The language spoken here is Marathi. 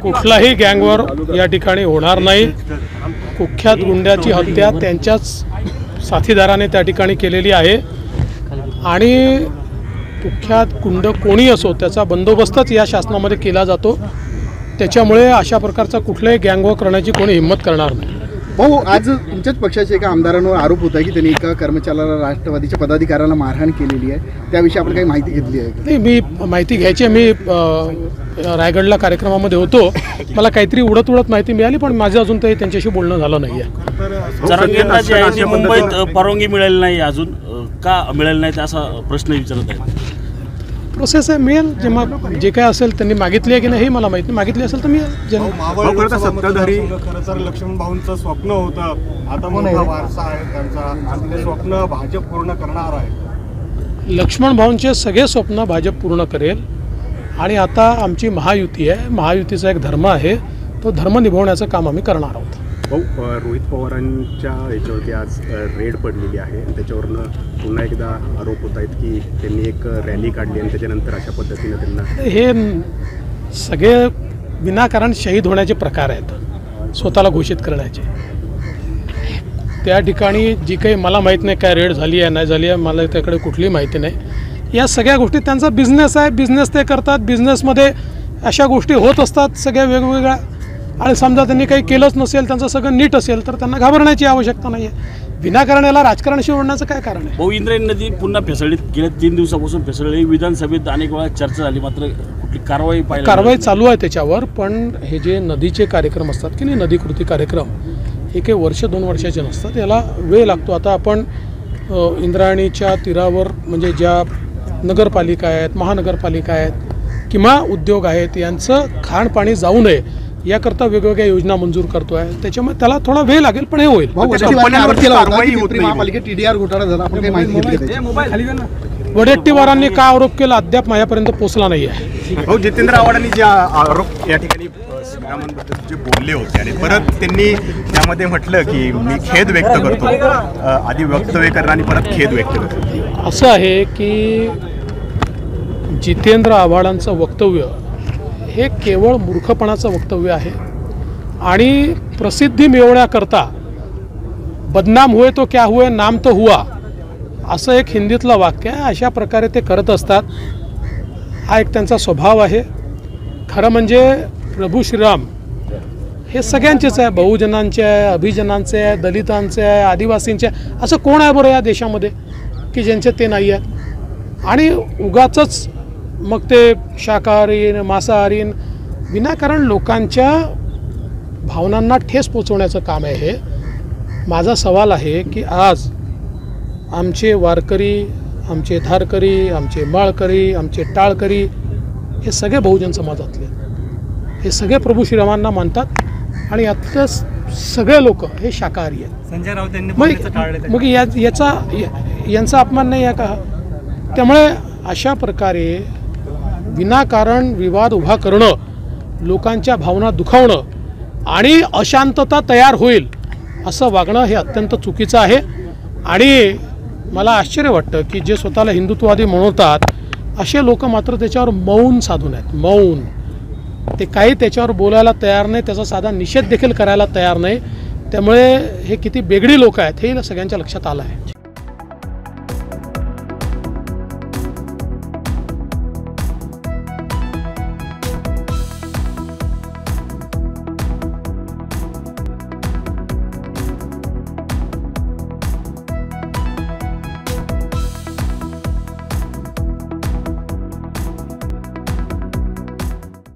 कुठलाही गँगवर या ठिकाणी होणार नाही। कुख्यात गुंड्याची हत्या त्यांच्याच साथीदाराने त्या ठिकाणी केलेली आहे आणि कुख्यात गुंड कोणी असो त्याचा बंदोबस्तच या शासनामध्ये केला जातो। त्याच्यामुळे अशा प्रकारचा कुठलाही गँगवर करण्याची कोणी हिम्मत करणार नाही। भाऊ, आज तुमच्याच पक्षाचे एका आमदारांवर आरोप होता की त्यांनी एका कर्मचाऱ्याला राष्ट्रवादीच्या पदाधिकाऱ्याला मारहाण केलेली आहे, त्याविषयी आपण काही माहिती घेतली आहे? नाही, मी माहिती घ्यायची, मी रायगडला कार्यक्रमामध्ये होतो, मला काहीतरी उडत माहिती मिळाली, पण माझं अजून तरी त्यांच्याशी बोलणं झालं नाही आहे। जरांगेंना जे आहे मुंबईत परवानगी मिळाली नाही, अजून का मिळाली नाही असा प्रश्न विचारत आहे। प्रोसेस आहे, मिळेल जेव्हा जे काय असेल त्यांनी मागितली आहे की नाही हे मला माहिती नाही, मागितली असेल तर मिळेल। सत्ताधारी खरं तर लक्ष्मण भाऊंचं स्वप्न होतं, आता मोठा वारसा आहे त्यांचा आणि ते स्वप्न भाजप पूर्ण करणार आहे। लक्ष्मण भाऊंचे सगळे स्वप्न भाजप पूर्ण करेल आणि आता आमची महायुती आहे, महायुतीचा एक धर्म आहे, तो धर्म निभावण्याचं काम आम्ही करणार आहोत। भाऊ, रोहित पवारांच्या याच्यावरती आज रेड पडलेली आहे, त्याच्यावरनं पुन्हा एकदा आरोप होत आहेत की त्यांनी एक रॅली काढली आणि त्याच्यानंतर अशा पद्धतीनं त्यांना हे सगळे विनाकारण शहीद होण्याचे प्रकार आहेत, स्वतःला घोषित करण्याचे। त्या ठिकाणी जी काही मला माहीत नाही काय रेड झाली आहे नाही झाली आहे, मला त्याकडे कुठलीही माहिती नाही। या सगळ्या गोष्टी त्यांचा बिझनेस आहे, बिझनेस ते करतात, बिझनेसमध्ये अशा गोष्टी होत असतात सगळ्या वेगवेगळ्या। आणि समजा त्यांनी काही केलंच नसेल, त्यांचं सगळं नीट असेल तर त्यांना घाबरण्याची आवश्यकता नाही आहे। विनाकारण याला राजकारणाशी ओढण्याचं काय कारण आहे? भाऊ, इंद्रायणी नदी पुन्हा फेसळलीत, गेल्या 3 दिवसापासून फेसळली, विधानसभेत अनेक वेळा चर्चा झाली, मात्र कुठली कारवाई चालू आहे त्याच्यावर। पण हे जे नदीचे कार्यक्रम असतात की नाही, नदी कृती कार्यक्रम, हे काही वर्ष 2 वर्षाचे नसतात, याला वेळ लागतो। आता आपण इंद्रायणीच्या तीरावर म्हणजे ज्या नगरपालिका आहेत, महानगरपालिका आहेत किंवा उद्योग आहेत, यांचं खाणपाणी जाऊ नये याकरता वेगवेगळ्या योजना मंजूर करतोय, त्याच्यामुळे त्याला थोडा वेळ लागेल, पण हे होईल। महापालिकेत TDR घोटाळा झाला, आपण काही माहिती घेतली? वडेट्टीवारांनी काय आरोप केला अद्याप माझ्यापर्यंत पोहोचला नाही आहे। भाऊ, जितेंद्र आव्हाडांनी जे आरोप या ठिकाणी श्रीरामांबद्दल जे बोलले होते आणि परत त्यांनी त्यामध्ये म्हटलं की मी खेद व्यक्त करतो, आधी वक्तव्य करणं आणि परत खेद व्यक्त करतो। असं आहे की जितेंद्र आव्हाडांचं वक्तव्य हे केवळ मूर्खपणाचं वक्तव्य आहे आणि प्रसिद्धी मिळवण्याकरता बदनाम हुए तो क्या हुए, नाम तो हुआ, असं एक हिंदीतलं वाक्य आहे। अशा प्रकारे ते करत असतात, हा एक त्यांचा स्वभाव आहे। खरं म्हणजे प्रभू श्रीराम हे सगळ्यांचेच आहे, बहुजनांचे आहे, अभिजनांचे आहे, दलितांचे आहे, आदिवासींचे आहे। असं कोण आहे बरं या देशामध्ये की ज्यांचे ते नाही आहेत? आणि उगाचच मग ते शाकाहारीन मांसाहारीन विनाकारण लोकांच्या भावनांना ठेस पोचवण्याचं काम आहे हे। माझा सवाल आहे की आज आमचे वारकरी, आमचे धारकरी, आमचे माळकरी, आमचे टाळकरी हे सगळे बहुजन समाजातले, हे सगळे प्रभू श्रीरामांना मानतात आणि यातले सगळे लोक हे शाकाहारी आहेत। संजय राऊत यांनी मग यांचा अपमान नाही आहे का? त्यामुळे अशा प्रकारे विनाकारण विवाद उभा करणं, लोकांच्या भावना दुखावणं आणि अशांतता तयार होईल असं वागणं हे अत्यंत चुकीचं आहे। आणि मला आश्चर्य वाटतं की जे स्वतःला हिंदुत्ववादी म्हणतात असे लोक मात्र त्याच्यावर मौन साधून आहेत, मौन। ते काही त्याच्यावर बोलायला तयार नाही, त्याचा साधा निषेध देखील करायला तयार नाही। त्यामुळे हे किती बेगडी लोक आहेत हे सगळ्यांच्या लक्षात आलं आहे।